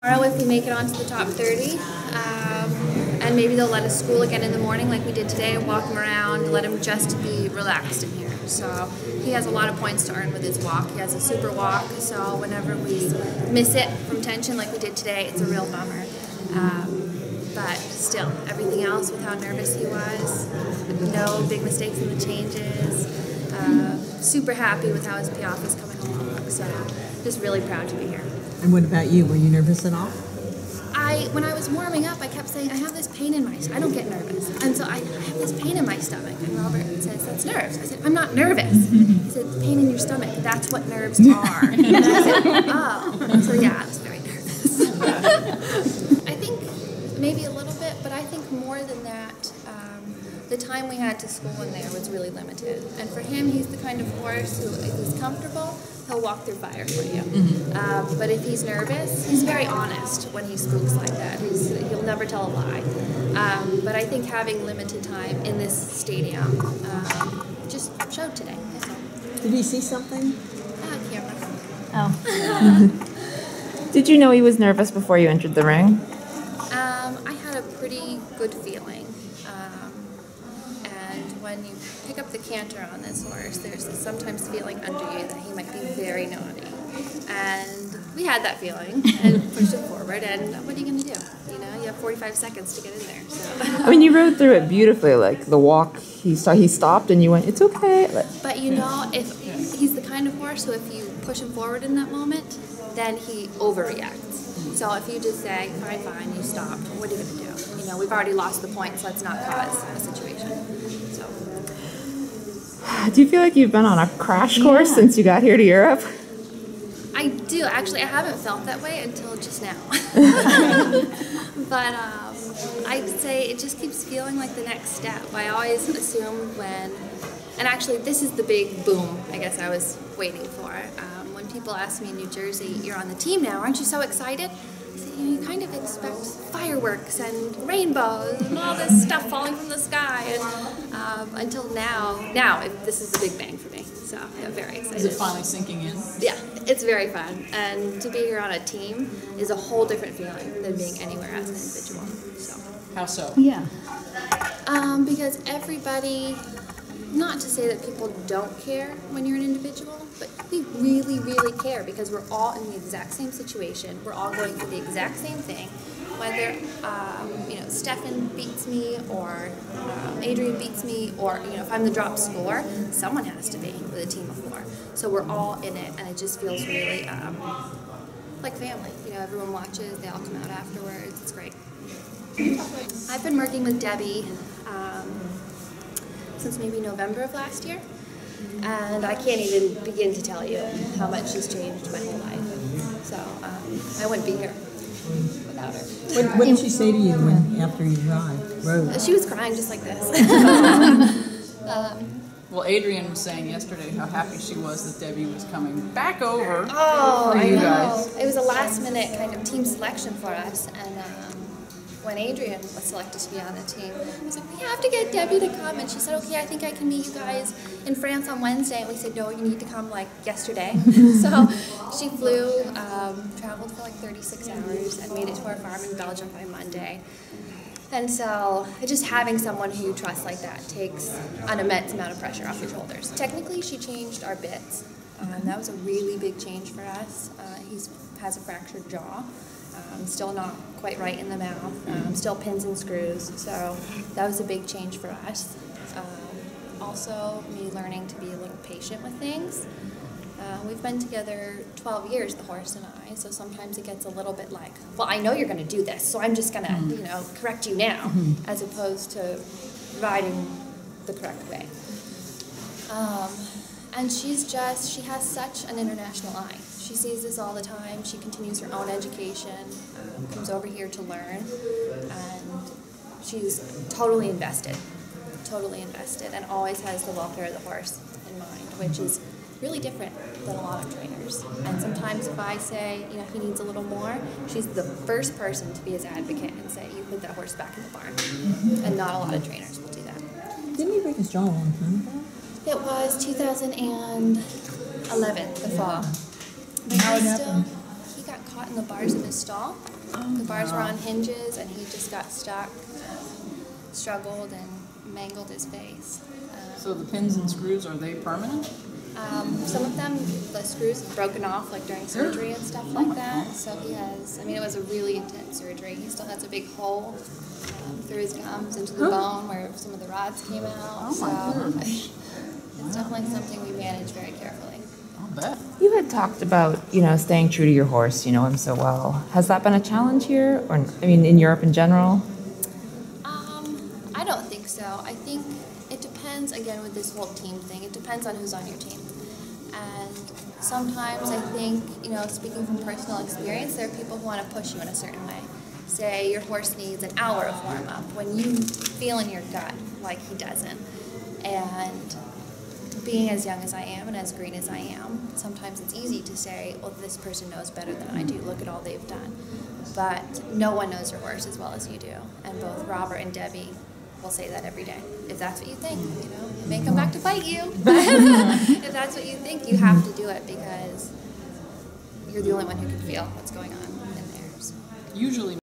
Tomorrow, if we make it onto the top 30, and maybe they'll let us school again in the morning like we did today, walk him around, let him just be relaxed in here. So he has a lot of points to earn with his walk. He has a super walk, so whenever we miss it from tension like we did today, it's a real bummer. But still, everything else with how nervous he was, no big mistakes in the changes, super happy with how his piaffe is coming along, so just really proud to be here. And what about you? Were you nervous at all? When I was warming up, I kept saying, I have this pain in my stomach. I don't get nervous. And so I have this pain in my stomach. And Robert says, that's nerves. I said, I'm not nervous. He said, pain in your stomach, that's what nerves are. And I said, oh. So yeah, I was very nervous. I think maybe a little bit, but I think more than that, the time we had to school in there was really limited. And for him, he's the kind of horse who, if he's comfortable, he'll walk through fire for you. But if he's nervous, he's very honest when he spooks like that. He'll never tell a lie. But I think having limited time in this stadium just showed today. So. Did you see something? Camera. Oh. Did you know he was nervous before you entered the ring? I had a pretty good feeling. And when you pick up the canter on this horse, there's this sometimes feeling under you that he might be very naughty. And we had that feeling and pushed him forward, and what are you going to do? You know, you have 45 seconds to get in there. So. I mean, you rode through it beautifully, like the walk, he stopped and you went, it's okay. But you know, if he's the kind of horse who if you push him forward in that moment, then he overreacts. So if you just say, fine, you stopped, what are you going to do? You know, we've already lost the point, so let's not cause a situation. So. Do you feel like you've been on a crash course since you got here to Europe? I do. Actually, I haven't felt that way until just now. But I'd say it just keeps feeling like the next step. I always assume and actually this is the big boom I guess I was waiting for. When people ask me in New Jersey, you're on the team now, aren't you so excited? I say, you kind of expect fireworks and rainbows and all this stuff falling from the sky. And until now this is the big bang for me. So I'm very excited. Is it finally sinking in? Yeah, it's very fun. And to be here on a team is a whole different feeling than being anywhere as an individual. So. How so? Yeah. Because everybody, not to say that people don't care when you're an individual, but we really, really care because we're all in the exact same situation. We're all going through the exact same thing. Whether Stefan beats me or Adrian beats me, or if I'm the drop score, someone has to be with a team of 4. So we're all in it, and it just feels really like family. Everyone watches, they all come out afterwards. It's great. I've been working with Debbie since maybe November of last year, and I can't even begin to tell you how much she's changed my whole life. So I wouldn't be here without her. What did she say to you after you rode? She was crying just like this. Well, Adrian was saying yesterday how happy she was that Debbie was coming back over for you guys. It was a last-minute kind of team selection for us, and when Adrian was selected to be on the team, I was like, we have to get Debbie to come, and she said, okay, I think I can meet you guys in France on Wednesday, and we said, no, you need to come like yesterday. So she flew, traveled for like 36 hours, and made it to our farm in Belgium by Monday. And so just having someone who you trust like that takes an immense amount of pressure off your shoulders. Technically, she changed our bits. That was a really big change for us. He has a fractured jaw. Still not quite right in the mouth, still pins and screws, so that was a big change for us. Also, me learning to be a little patient with things. We've been together 12 years, the horse and I, so sometimes it gets a little bit like, well, I know you're going to do this, so I'm just going to, correct you now, as opposed to riding the correct way. And she has such an international eye. She sees this all the time. She continues her own education, comes over here to learn, and she's totally invested, and always has the welfare of the horse in mind, which is really different than a lot of trainers. And sometimes if I say, he needs a little more, she's the first person to be his advocate and say, you put that horse back in the barn. And not a lot of trainers will do that. Didn't he break his jaw a long time ago? It was 2011, the fall. But he got caught in in the bars of his stall. The bars were on hinges, and he just got stuck, struggled, and mangled his face. So the pins and screws, are they permanent? Some of them, the screws have broken off, like during surgery and stuff like that. So he has, I mean, it was a really intense surgery. He still has a big hole through his gums into the bone where some of the rods came out. So it's definitely something we manage very carefully. I'll bet. You had talked about, staying true to your horse. You know him so well. Has that been a challenge here, or in Europe in general? I don't think so. I think it depends, again, with this whole team thing. It depends on who's on your team. And sometimes I think, speaking from personal experience, there are people who want to push you in a certain way. Say your horse needs an hour of warm-up when you feel in your gut like he doesn't. And being as young as I am and as green as I am, sometimes it's easy to say, well, this person knows better than I do. Look at all they've done. But no one knows your horse as well as you do. And both Robert and Debbie will say that every day. If that's what you think, it may come back to bite you. But if that's what you think, you have to do it because you're the only one who can feel what's going on in there. So. Usually